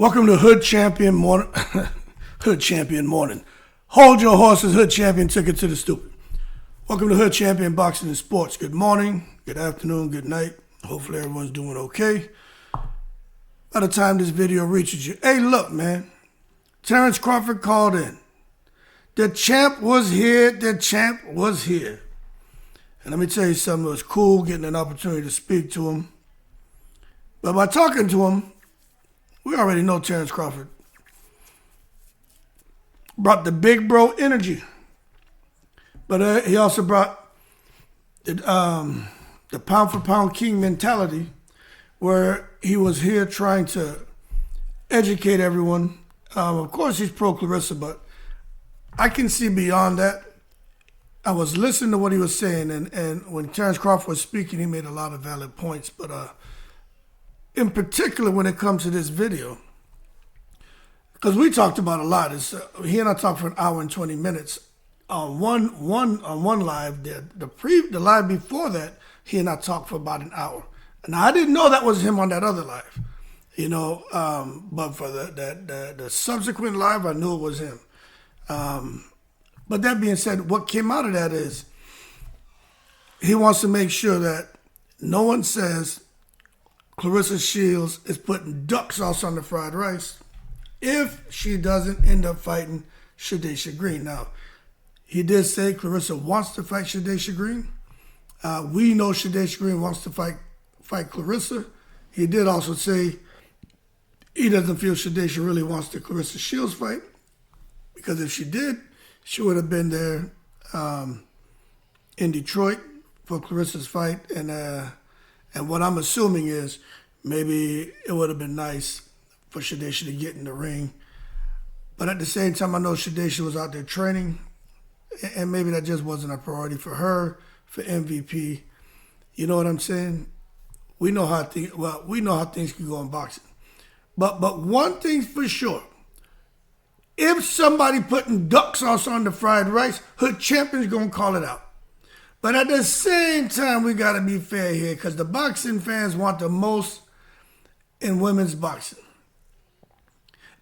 Welcome to Hood Champion Morning. Hood Champion Morning. Hold your horses, Hood Champion took it to the stupid. Welcome to Hood Champion Boxing and Sports. Good morning, good afternoon, good night. Hopefully everyone's doing okay. By the time this video reaches you, hey, look, man. Terrence Crawford called in. The champ was here. The champ was here. And let me tell you something. It was cool getting an opportunity to speak to him. But by talking to him, we already know Terrence Crawford brought the big bro energy. But he also brought the pound for pound king mentality, where he was here trying to educate everyone. Of course, he's pro Claressa, but I can see beyond that. I was listening to what he was saying, and when Terrence Crawford was speaking, he made a lot of valid points. But in particular, when it comes to this video, because we talked about a lot. He and I talked for an hour and 20 minutes on one live. The live before that, he and I talked for about an hour. And I didn't know that was him on that other live, but for the subsequent live, I knew it was him. But that being said, what came out of that is he wants to make sure that no one says Claressa Shields is putting duck sauce on the fried rice if she doesn't end up fighting Shadasia Green. Now, he did say Claressa wants to fight Shadasia Green. We know Shadasia Green wants to fight Claressa. He did also say he doesn't feel Shadasia really wants the Claressa Shields fight, because if she did, she would have been there in Detroit for Claressa's fight. And what I'm assuming is maybe it would have been nice for Shadasia to get in the ring. But at the same time, I know Shadasia was out there training, and maybe that just wasn't a priority for her, for MVP. You know what I'm saying? We know how things can go in boxing. But one thing's for sure. If somebody putting duck sauce on the fried rice, Hood Champion's going to call it out. But at the same time, we got to be fair here, because the boxing fans want the most in women's boxing.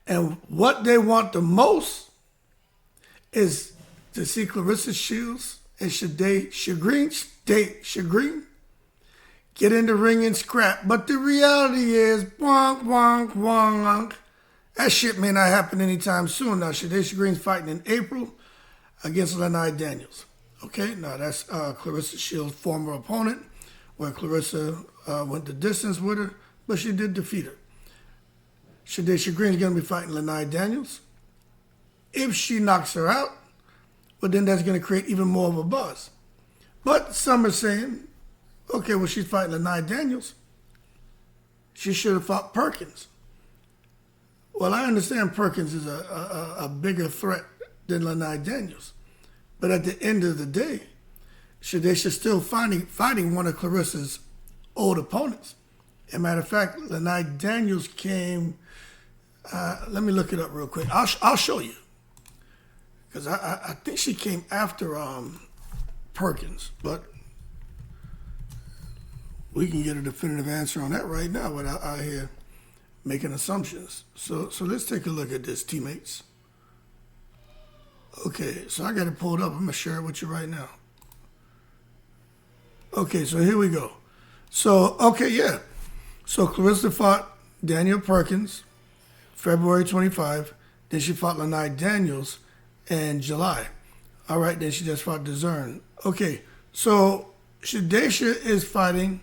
And what they want the most is to see Claressa Shields and Shadasia Green get in the ring and scrap. But the reality is, wonk, wonk, wonk. That shit may not happen anytime soon. Now, Shadasia Green's fighting in April against Lanai Daniels. Okay, now that's Claressa Shields' former opponent, where Claressa went the distance with her, but she did defeat her. Shadasia Green's going to be fighting Lanai Daniels. If she knocks her out, well, then that's going to create even more of a buzz. But some are saying, okay, well, she's fighting Lanai Daniels. She should have fought Perkins. Well, I understand Perkins is a bigger threat than Lanai Daniels. But at the end of the day, Shadasia's still fighting one of Claressa's old opponents. As a matter of fact, Lanai Daniels came, let me look it up real quick. I'll show you. Because I think she came after Perkins. But we can get a definitive answer on that right now without out here making assumptions. So let's take a look at this, teammates. Okay, so I got it pulled up. I'm going to share it with you right now. Okay, so here we go. So, okay, yeah. So Claressa fought Daniel Perkins February 25. Then she fought Lanai Daniels in July. All right, then she just fought DeZern. Okay, so Shadasia is fighting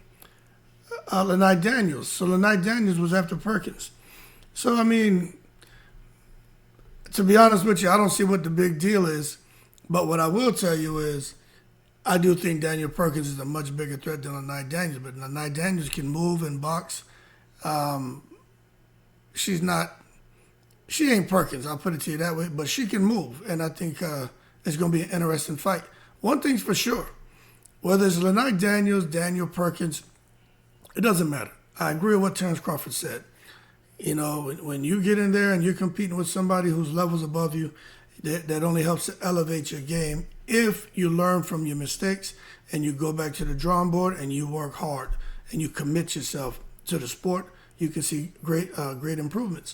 Lanai Daniels. So Lanai Daniels was after Perkins. So, I mean, to be honest with you, I don't see what the big deal is. But what I will tell you is I do think Daniel Perkins is a much bigger threat than Lanai Daniels. But Lanai Daniels can move and box. She ain't Perkins, I'll put it to you that way. But she can move. And I think it's going to be an interesting fight. One thing's for sure. Whether it's Lanai Daniels, Daniel Perkins, it doesn't matter. I agree with what Terrence Crawford said. You know, when you get in there and you're competing with somebody whose level's above you, that only helps to elevate your game if you learn from your mistakes and you go back to the drawing board and you work hard and you commit yourself to the sport. You can see great improvements.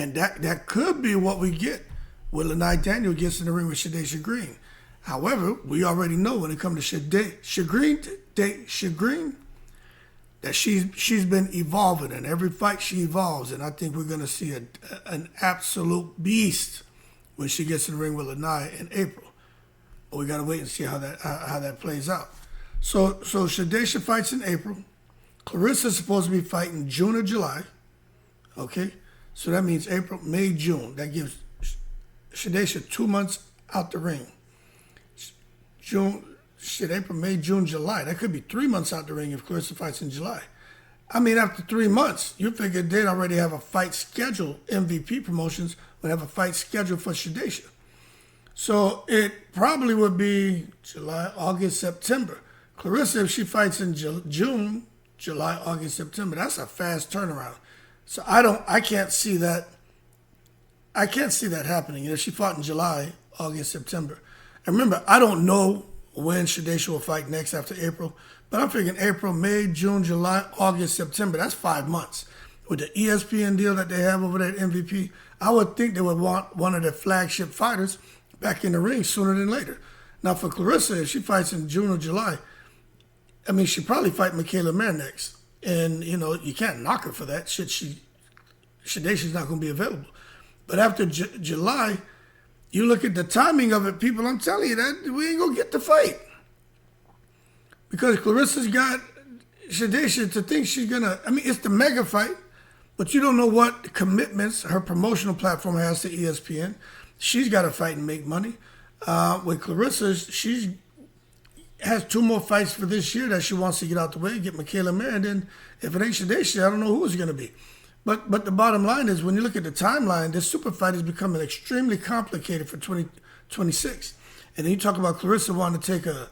And that could be what we get when Lanai Daniel gets in the ring with Shadasia Green. However, we already know when it comes to Shadasia Green, that she's been evolving, and every fight she evolves, and I think we're going to see an absolute beast when she gets in the ring with Lanai in April. But we got to wait and see how that plays out. So Shadasia fights in April. Clarissa's supposed to be fighting June or July. Okay, so that means April, May, June. That gives Shadasia 2 months out the ring. April, May, June, July. That could be 3 months out the ring if Claressa fights in July. I mean, after 3 months, you figure they'd already have a fight scheduled. MVP Promotions would have a fight scheduled for Shadasia. So it probably would be July, August, September. Claressa, if she fights in June, July, August, September, that's a fast turnaround. So I can't see that. I can't see that happening. You know, she fought in July, August, September. And remember, I don't know when Shadasia will fight next after April, but I'm figuring April, May, June, July, August, September. That's 5 months. With the ESPN deal that they have over there at MVP, I would think they would want one of their flagship fighters back in the ring sooner than later. Now, for Claressa, if she fights in June or July, I mean, she'd probably fight Michaela Mayer next. And, you know, you can't knock her for that. Shadasia's not going to be available. But after July, you look at the timing of it, people, I'm telling you that we ain't going to get the fight. Because Claressa's got Shadasia to think she's going to, I mean, it's the mega fight, but you don't know what commitments her promotional platform has to ESPN. She's got to fight and make money. With Claressa, she has 2 more fights for this year that she wants to get out the way, get Michaela Mayer, and then if it ain't Shadasia, I don't know who it's going to be. But the bottom line is, when you look at the timeline, this super fight is becoming extremely complicated for 2026. And then you talk about Claressa wanting to take a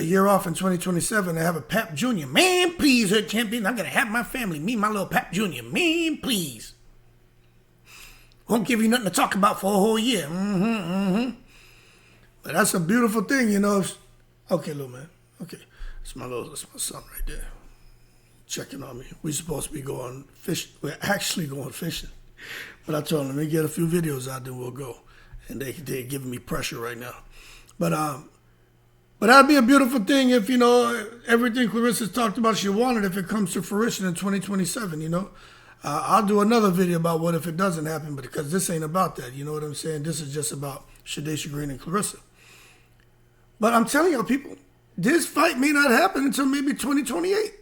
year off in 2027 and have a Pap Jr. Man, please, her champion, I'm going to have my family, me, my little Pap Jr. Man, please. Won't give you nothing to talk about for a whole year. But that's a beautiful thing, you know. Okay, little man. Okay. That's my son right there. Checking on me. We're supposed to be going fishing. We're actually going fishing. But I told them, let me get a few videos out, then we'll go. And they're giving me pressure right now. But that'd be a beautiful thing if, you know, everything Claressa's talked about she wanted, if it comes to fruition in 2027, you know. I'll do another video about what if it doesn't happen, but because this ain't about that, you know what I'm saying? This is just about Shadasia Green and Claressa. But I'm telling y'all, people, this fight may not happen until maybe 2028.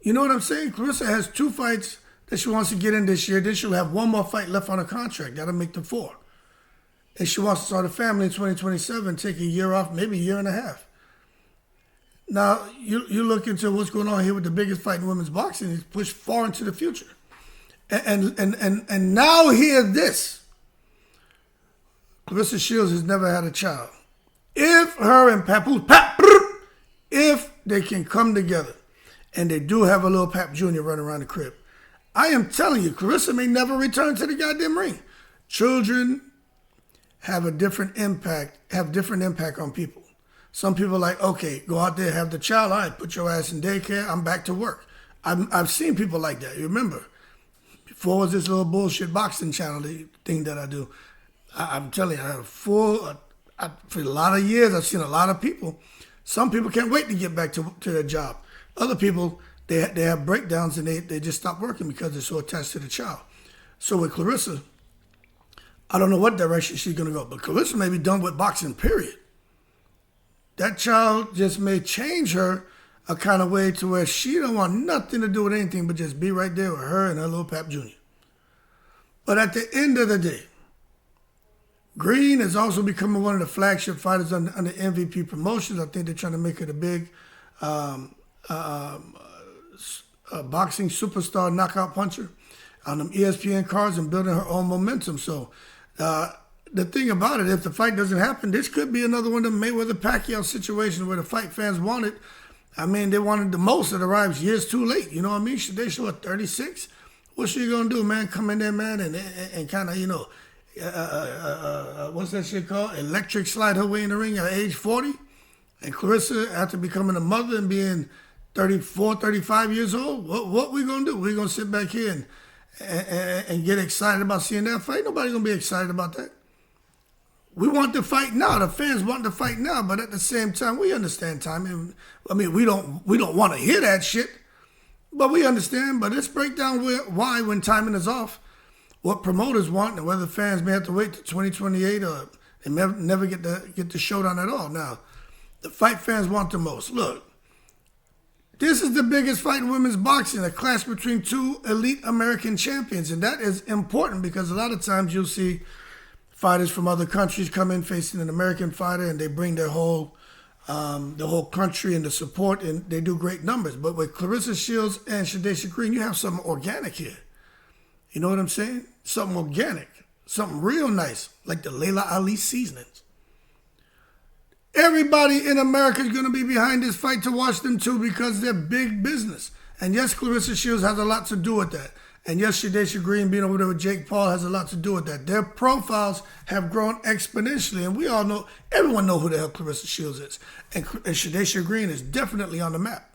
You know what I'm saying? Claressa has 2 fights that she wants to get in this year. Then she'll have 1 more fight left on her contract. That'll make them 4. And she wants to start a family in 2027, take a year off, maybe a year and a half. Now, you look into what's going on here with the biggest fight in women's boxing. It's pushed far into the future. And now hear this. Claressa Shields has never had a child. If her and Papoose, if they can come together, and they do have a little Pap Jr. running around the crib, I am telling you, Claressa may never return to the goddamn ring. Children have a different impact, on people. Some people are like, okay, go out there, have the child, all right, put your ass in daycare, I'm back to work. I've seen people like that. You remember, before was this little bullshit boxing channel thing that I do. I'm telling you, I have for a lot of years, I've seen a lot of people. Some people can't wait to get back to their job. Other people, they have breakdowns and they just stop working because they're so attached to the child. So with Claressa, I don't know what direction she's going to go, but Claressa may be done with boxing, period. That child just may change her a kind of way to where she don't want nothing to do with anything but just be right there with her and her little Pap Jr. But at the end of the day, Green is also becoming one of the flagship fighters under MVP Promotions. I think they're trying to make her the big boxing superstar knockout puncher on them ESPN cards and building her own momentum. So the thing about it, if the fight doesn't happen, this could be another one of the Mayweather Pacquiao situations where the fight fans wanted. I mean, they wanted the most. It arrives years too late. You know what I mean? Shadasia, what, 36? What's she gonna do, man? Come in there, man, and kind of, you know, what's that shit called? Electric slide her way in the ring at age 40? And Claressa, after becoming a mother and being 34, 35 years old, what we gonna do? We gonna sit back here and get excited about seeing that fight. Nobody's going to be excited about that. We want the fight now. The fans want the fight now, but at the same time, we understand timing. I mean, we don't want to hear that shit, but we understand. But let's break down why when timing is off, what promoters want, and whether fans may have to wait to 2028 or they never get the showdown at all. Now, the fight fans want the most. Look, this is the biggest fight in women's boxing, a clash between two elite American champions, and that is important because a lot of times you'll see fighters from other countries come in facing an American fighter, and they bring the whole country and the support, and they do great numbers. But with Claressa Shields and Shadasia Green, you have something organic here. You know what I'm saying? Something organic, something real nice, like the Layla Ali seasonings. Everybody in America is going to be behind this fight to watch them too because they're big business. And yes, Claressa Shields has a lot to do with that. And yes, Shadasia Green being over there with Jake Paul has a lot to do with that. Their profiles have grown exponentially, and we all know, everyone knows who the hell Claressa Shields is. And Shadasia Green is definitely on the map.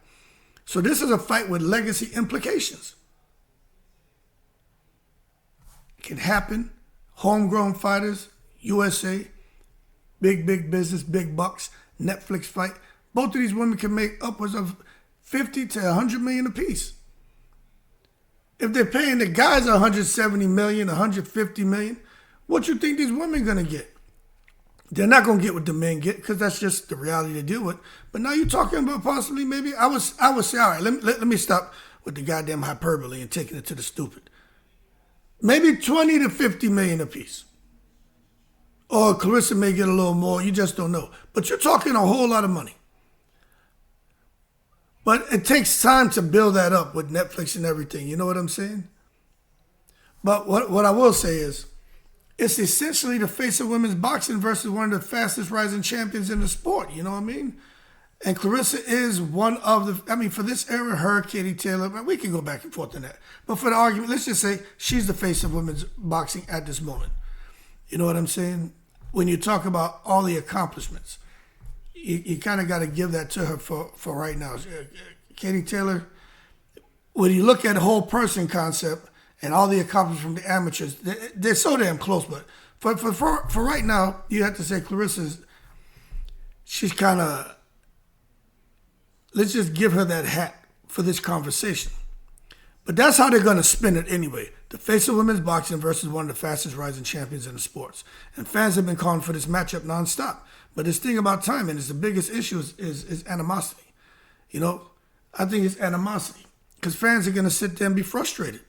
So this is a fight with legacy implications. It can happen. Homegrown fighters, USA, big business, big bucks, Netflix fight. Both of these women can make upwards of 50 to 100 million apiece. If they're paying the guys 170 million, 150 million, what you think these women gonna get? They're not gonna get what the men get because that's just the reality they deal with. But now you're talking about possibly maybe I would say, all right, let me stop with the goddamn hyperbole and taking it to the stupid. Maybe 20 to 50 million apiece. Or Claressa may get a little more, you just don't know. But you're talking a whole lot of money. But it takes time to build that up with Netflix and everything. You know what I'm saying? But what I will say is, it's essentially the face of women's boxing versus one of the fastest rising champions in the sport. You know what I mean? And Claressa is one of for this era, her, Katie Taylor, we can go back and forth on that. But for the argument, let's just say she's the face of women's boxing at this moment. You know what I'm saying? When you talk about all the accomplishments, you kind of got to give that to her for right now. Katie Taylor, when you look at the whole person concept and all the accomplishments from the amateurs, they're so damn close. But for right now, you have to say she's kind of, let's just give her that hat for this conversation. But that's how they're going to spin it anyway. The face of women's boxing versus one of the fastest rising champions in the sports. And fans have been calling for this matchup nonstop. But this thing about timing is the biggest issue is animosity. You know, I think it's animosity. Because fans are going to sit there and be frustrated.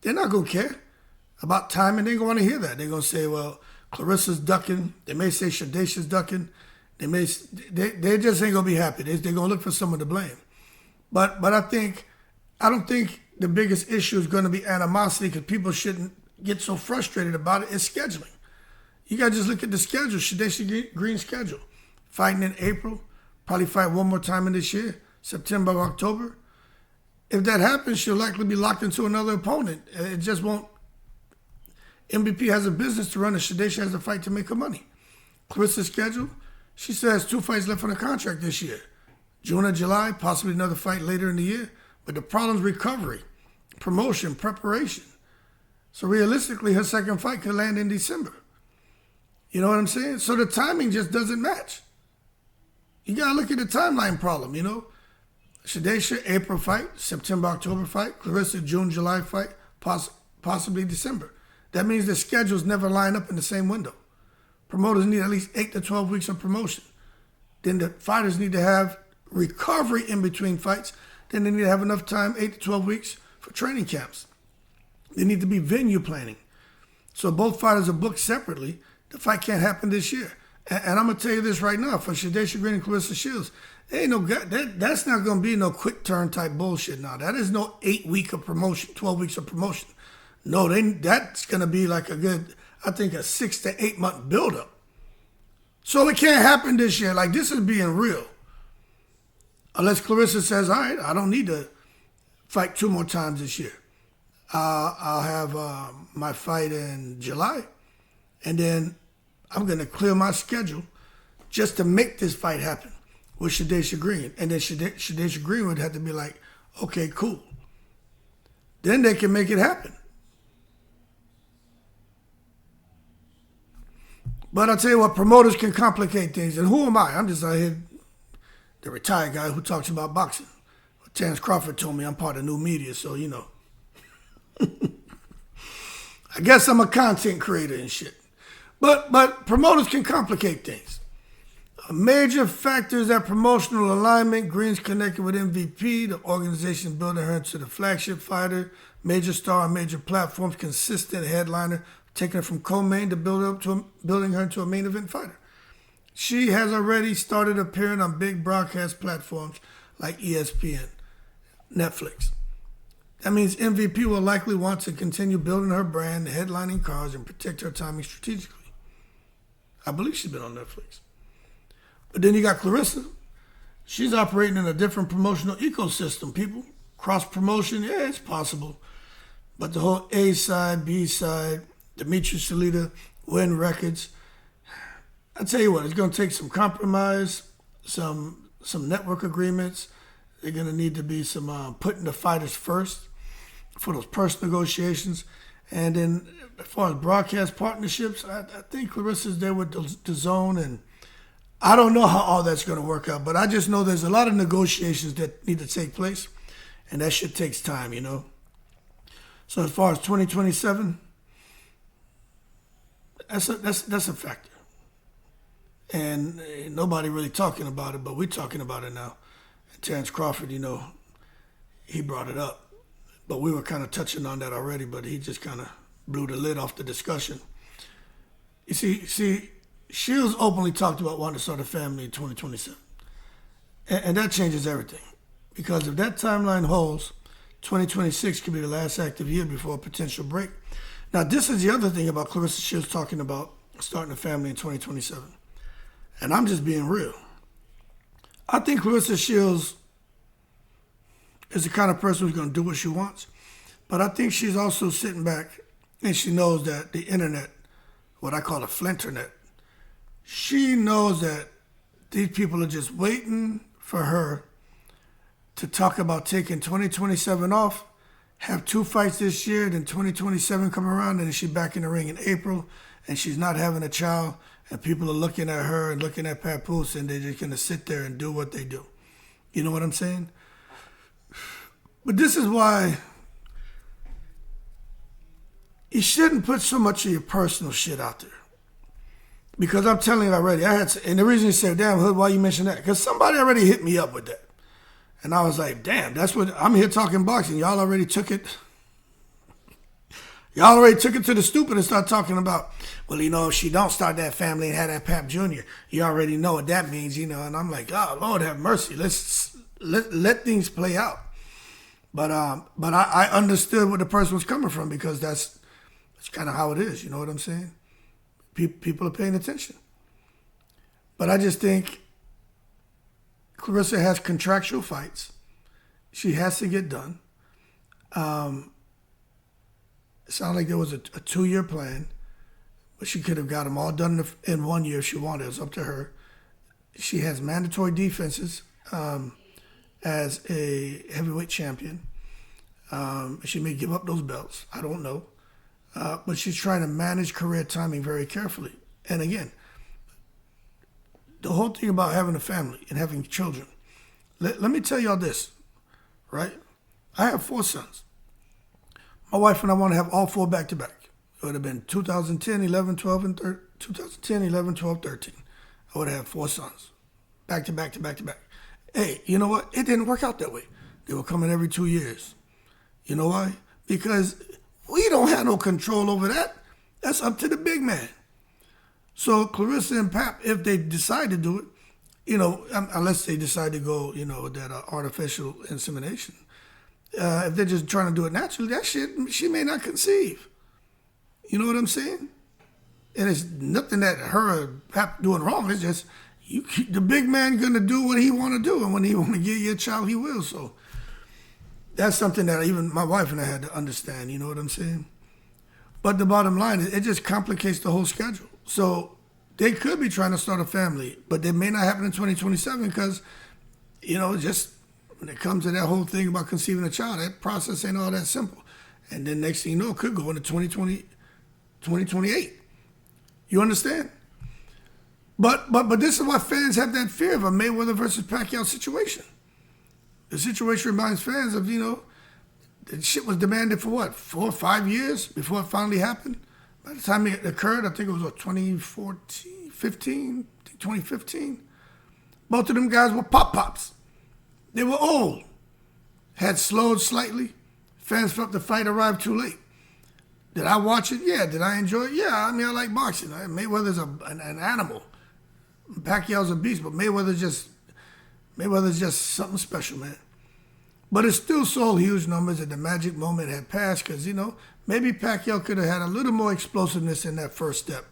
They're not going to care about timing. They're going to want to hear that. They're going to say, well, Claressa's ducking. They may say Shadasia's ducking. They just ain't going to be happy. They're going to look for someone to blame. But I don't think the biggest issue is going to be animosity because people shouldn't get so frustrated about it. It's scheduling. You got to just look at the schedule, Shadasia Green's schedule. Fighting in April, probably fight one more time in this year, September or October. If that happens, she'll likely be locked into another opponent. It just won't. MVP has a business to run and Shadasia has a fight to make her money. Claressa's schedule, she still has 2 fights left on the contract this year. June or July, possibly another fight later in the year. But the problem's recovery, promotion, preparation. So realistically, her second fight could land in December. You know what I'm saying? So the timing just doesn't match. You got to look at the timeline problem, you know? Shadasia, April fight, September, October fight. Claressa, June, July fight, possibly December. That means the schedules never line up in the same window. Promoters need at least 8 to 12 weeks of promotion. Then the fighters need to have recovery in between fights. Then they need to have enough time, 8 to 12 weeks, for training camps. They need to be venue planning. So both fighters are booked separately. The fight can't happen this year. And I'm going to tell you this right now, for Shadasia Green and Claressa Shields, that's not going to be no quick turn type bullshit now. That is no 8 week of promotion, 12 weeks of promotion. No, that's going to be like a good, I think, a 6 to 8 month buildup. So it can't happen this year. Like, this is being real. Unless Claressa says, all right, I don't need to fight 2 more times this year. I'll have my fight in July, and then I'm going to clear my schedule just to make this fight happen with Shadasia Green. And then Shadasia Green would have to be like, okay, cool. Then they can make it happen. But I'll tell you what, promoters can complicate things. And who am I? I'm just out here, the retired guy who talks about boxing. Terrence Crawford told me I'm part of new media, so, you know. I guess I'm a content creator and shit. But promoters can complicate things. A major factor is that promotional alignment. Green's connected with MVP, the organization building her into the flagship fighter, major star on major platforms, consistent headliner, taking her from co-main to building her into a main event fighter. She has already started appearing on big broadcast platforms like ESPN, Netflix. That means MVP will likely want to continue building her brand, headlining cards, and protect her timing strategically. I believe she's been on Netflix. But then you got Claressa. She's operating in a different promotional ecosystem, people. Cross-promotion, yeah, it's possible. But the whole A side, B side, Dimitri Salita, Win Records. I tell you what, it's going to take some compromise, some network agreements. They're going to need to be some putting the fighters first for those purse negotiations. And then as far as broadcast partnerships, I think Claressa's there with the Zone, and I don't know how all that's going to work out, but I just know there's a lot of negotiations that need to take place, and that shit takes time, you know. So as far as 2027, that's a factor. And nobody really talking about it, but we're talking about it now. And Terrence Crawford, you know, he brought it up. But we were kind of touching on that already, but he just kind of blew the lid off the discussion. You see, Shields openly talked about wanting to start a family in 2027. And that changes everything. Because if that timeline holds, 2026 could be the last active year before a potential break. Now, this is the other thing about Claressa Shields talking about starting a family in 2027. And I'm just being real. I think Claressa Shields is the kind of person who's going to do what she wants. But I think she's also sitting back and she knows that the internet, what I call a flinternet, she knows that these people are just waiting for her to talk about taking 2027 off, have 2 fights this year, then 2027 come around, and then she's back in the ring in April, and she's not having a child, and people are looking at her and looking at Papoose, and they're just going to sit there and do what they do. You know what I'm saying? But this is why you shouldn't put so much of your personal shit out there. Because I'm telling you already, and the reason you said, damn, Hood, why you mention that? Because somebody already hit me up with that. And I was like, damn, that's what, I'm here talking boxing. Y'all already took it to the stupid and start talking about, well, you know, if she don't start that family and have that Pap Jr., you already know what that means, you know. And I'm like, oh, Lord have mercy. Let's let things play out. But I understood where the person was coming from because that's kind of how it is. You know what I'm saying? People are paying attention. But I just think Claressa has contractual fights. She has to get done. It sounded like there was a 2-year plan, but she could have got them all done in 1 year if she wanted. It's up to her. She has mandatory defenses as a heavyweight champion. She may give up those belts. I don't know. But she's trying to manage career timing very carefully. And again, the whole thing about having a family and having children. Let me tell y'all this, right? I have 4 sons. My wife and I want to have all 4 back-to-back. It would have been 2010, 11, 12, and 13. 2010, 11, 12, 13. I would have had 4 sons. Back-to-back to back-to-back. Hey, you know what? It didn't work out that way. They were coming every 2 years. You know why? Because we don't have no control over that. That's up to the big man. So Claressa and Pap, if they decide to do it, you know, unless they decide to go, you know, that artificial insemination, if they're just trying to do it naturally, that shit, she may not conceive. You know what I'm saying? And it's nothing that her or Pap doing wrong. It's just the big man gonna do what he want to do, and when he want to get you a child, he will. So that's something that even my wife and I had to understand. You know what I'm saying? But the bottom line is, it just complicates the whole schedule. So they could be trying to start a family, but they may not happen in 2027 because, you know, just when it comes to that whole thing about conceiving a child, that process ain't all that simple. And then next thing you know, it could go into 2028. You understand? But this is why fans have that fear of a Mayweather versus Pacquiao situation. The situation reminds fans of, the shit was demanded for what, 4 or 5 years before it finally happened? By the time it occurred, I think it was 2015. Both of them guys were pop-pops. They were old. Had slowed slightly. Fans felt the fight arrived too late. Did I watch it? Yeah. Did I enjoy it? Yeah. I mean, I like boxing. Mayweather's an animal. Pacquiao's a beast, but Mayweather's just something special, man. But it still sold huge numbers, and the magic moment had passed because, maybe Pacquiao could have had a little more explosiveness in that first step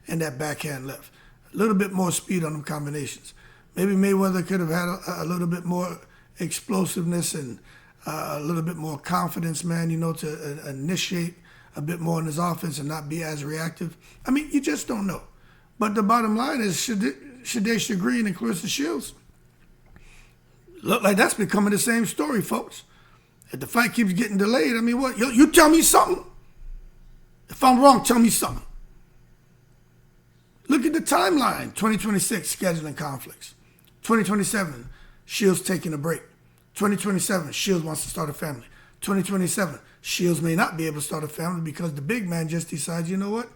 and that backhand left. A little bit more speed on them combinations. Maybe Mayweather could have had a little bit more explosiveness and a little bit more confidence, man, to initiate a bit more in his offense and not be as reactive. I mean, you just don't know. But the bottom line is Shadasia Green and Claressa Shields look like that's becoming the same story, folks. If the fight keeps getting delayed, I mean, what? You tell me something. If I'm wrong, tell me something. Look at the timeline. 2026, scheduling conflicts. 2027, Shields taking a break. 2027, Shields wants to start a family. 2027, Shields may not be able to start a family because the big man just decides, you know what?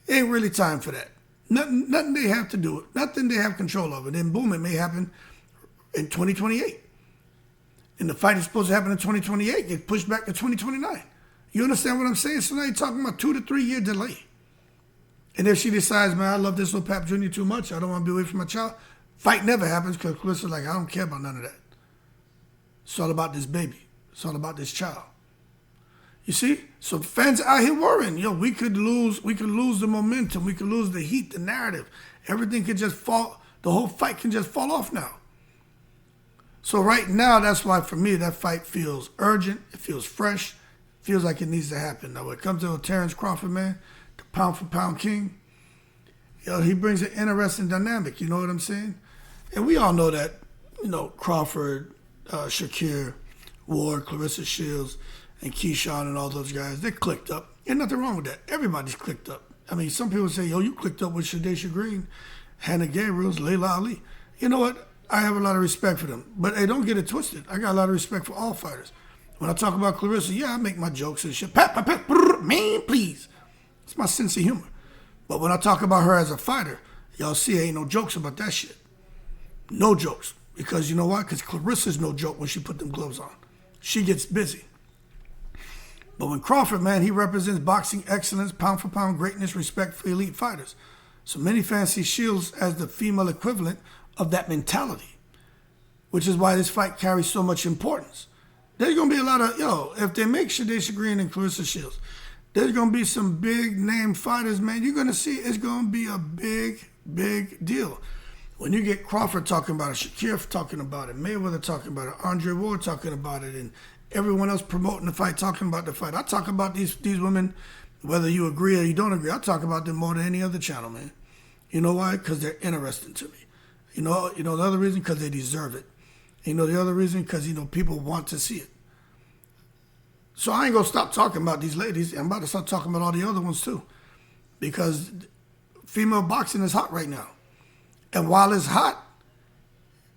Ain't really time for that. Nothing they have to do it. Nothing they have control of. And then boom, it may happen in 2028. And the fight is supposed to happen in 2028. Get pushed back to 2029. You understand what I'm saying? So now you're talking about 2 to 3 year delay. And if she decides, man, I love this little Pap Jr. too much, I don't want to be away from my child, fight never happens because Clarissa's like, I don't care about none of that. It's all about this baby. It's all about this child. You see? So fans out here worrying, we could lose the momentum, we could lose the heat, the narrative. Everything could just fall, the whole fight can just fall off now. So right now, that's why for me, that fight feels urgent, it feels fresh, it feels like it needs to happen. Now when it comes to Terrence Crawford, man, the pound for pound king, he brings an interesting dynamic, you know what I'm saying? And we all know that, Crawford, Shakir, Ward, Claressa Shields, and Keyshawn and all those guys, they clicked up. Ain't nothing wrong with that. Everybody's clicked up. I mean, some people say, you clicked up with Shadasia Green, Hannah Gabriels, Layla Ali. You know what? I have a lot of respect for them. But hey, don't get it twisted. I got a lot of respect for all fighters. When I talk about Claressa, I make my jokes and shit. Man, please. It's my sense of humor. But when I talk about her as a fighter, y'all see ain't no jokes about that shit. No jokes. Because you know why? Because Claressa's no joke when she put them gloves on. She gets busy. But when Crawford, man, he represents boxing excellence, pound for pound greatness, respect for elite fighters. So many fans see Shields as the female equivalent of that mentality, which is why this fight carries so much importance. There's going to be a lot of, if they make Shadasia Green and Claressa Shields, there's going to be some big name fighters, man. You're going to see it's going to be a big, big deal. When you get Crawford talking about it, Shakir talking about it, Mayweather talking about it, Andre Ward talking about it, and everyone else promoting the fight, talking about the fight. I talk about these women, whether you agree or you don't agree. I talk about them more than any other channel, man. You know why? Because they're interesting to me. The other reason, because they deserve it. The other reason, because, people want to see it. So I ain't going to stop talking about these ladies. I'm about to start talking about all the other ones, too. Because female boxing is hot right now. And while it's hot,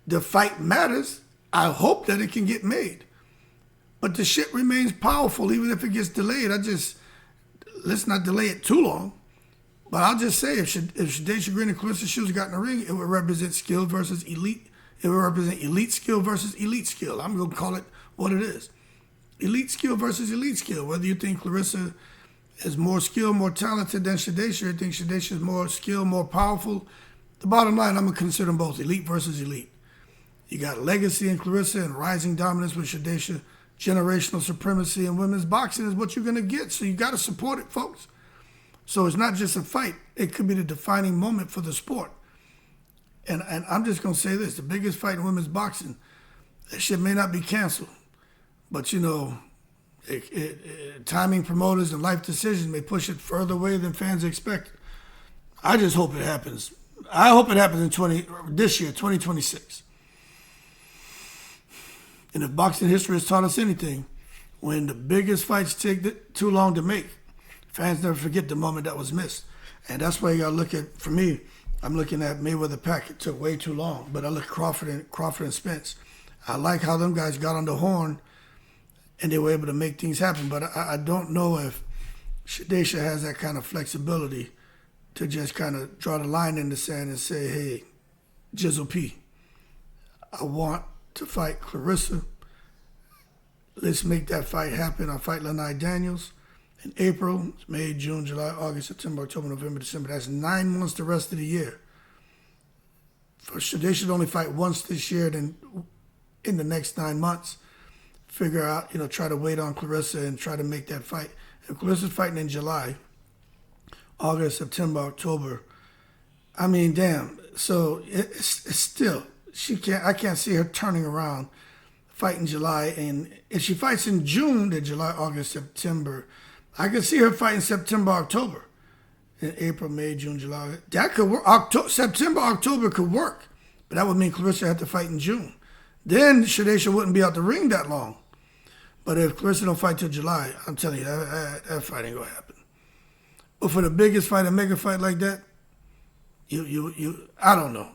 the fight matters. I hope that it can get made. But the shit remains powerful even if it gets delayed. Let's not delay it too long. But I'll just say, if Shadasia Green and Claressa Shields got in the ring, it would represent skill versus elite. It would represent elite skill versus elite skill. I'm going to call it what it is. Elite skill versus elite skill. Whether you think Claressa is more skilled, more talented than Shadasia, or you think Shadasia is more skilled, more powerful, the bottom line, I'm going to consider them both elite versus elite. You got legacy in Claressa and rising dominance with Shadasia. Generational supremacy in women's boxing is what you're going to get. So you got to support it, folks. So it's not just a fight. It could be the defining moment for the sport. And I'm just going to say this. The biggest fight in women's boxing, that shit may not be canceled. But, timing promoters and life decisions may push it further away than fans expect. I just hope it happens. I hope it happens this year, 2026. And if boxing history has taught us anything, when the biggest fights take too long to make, fans never forget the moment that was missed. And that's why you got to look at, for me, I'm looking at Mayweather Pac. It took way too long. But I look at Crawford and Spence. I like how them guys got on the horn and they were able to make things happen. But I don't know if Shadasia has that kind of flexibility to just kind of draw the line in the sand and say, hey, Jizzle P, I want to fight Claressa. Let's make that fight happen. I'll fight Lanai Daniels in April, May, June, July, August, September, October, November, December. That's 9 months the rest of the year. For Shadasia to only fight once this year, then in the next 9 months, figure out, try to wait on Claressa and try to make that fight. If Claressa's fighting in July, August, September, October, I mean, damn. So it's still, I can't see her turning around, fighting July. And if she fights in June, then July, August, September, I could see her fighting September, October. In April, May, June, July. That could work. September, October could work. But that would mean Claressa had to fight in June. Then Shadasia wouldn't be out the ring that long. But if Claressa don't fight till July, I'm telling you, that fight ain't going to happen. But for the biggest fight, a mega fight like that, I don't know.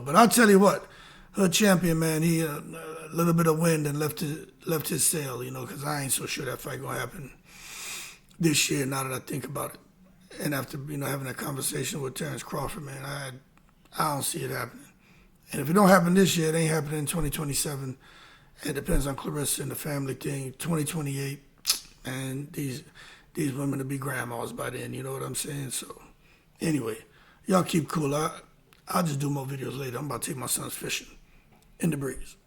But I'll tell you what, her champion, man, he a little bit of wind and left his sail, because I ain't so sure that fight going to happen this year, now that I think about it. And after, having a conversation with Terrence Crawford, man, I don't see it happening. And if it don't happen this year, it ain't happening in 2027. It depends on Claressa and the family thing. 2028, and these women will be grandmas by then, you know what I'm saying? So, anyway, y'all keep cool. I'll just do more videos later. I'm about to take my sons fishing in the breeze.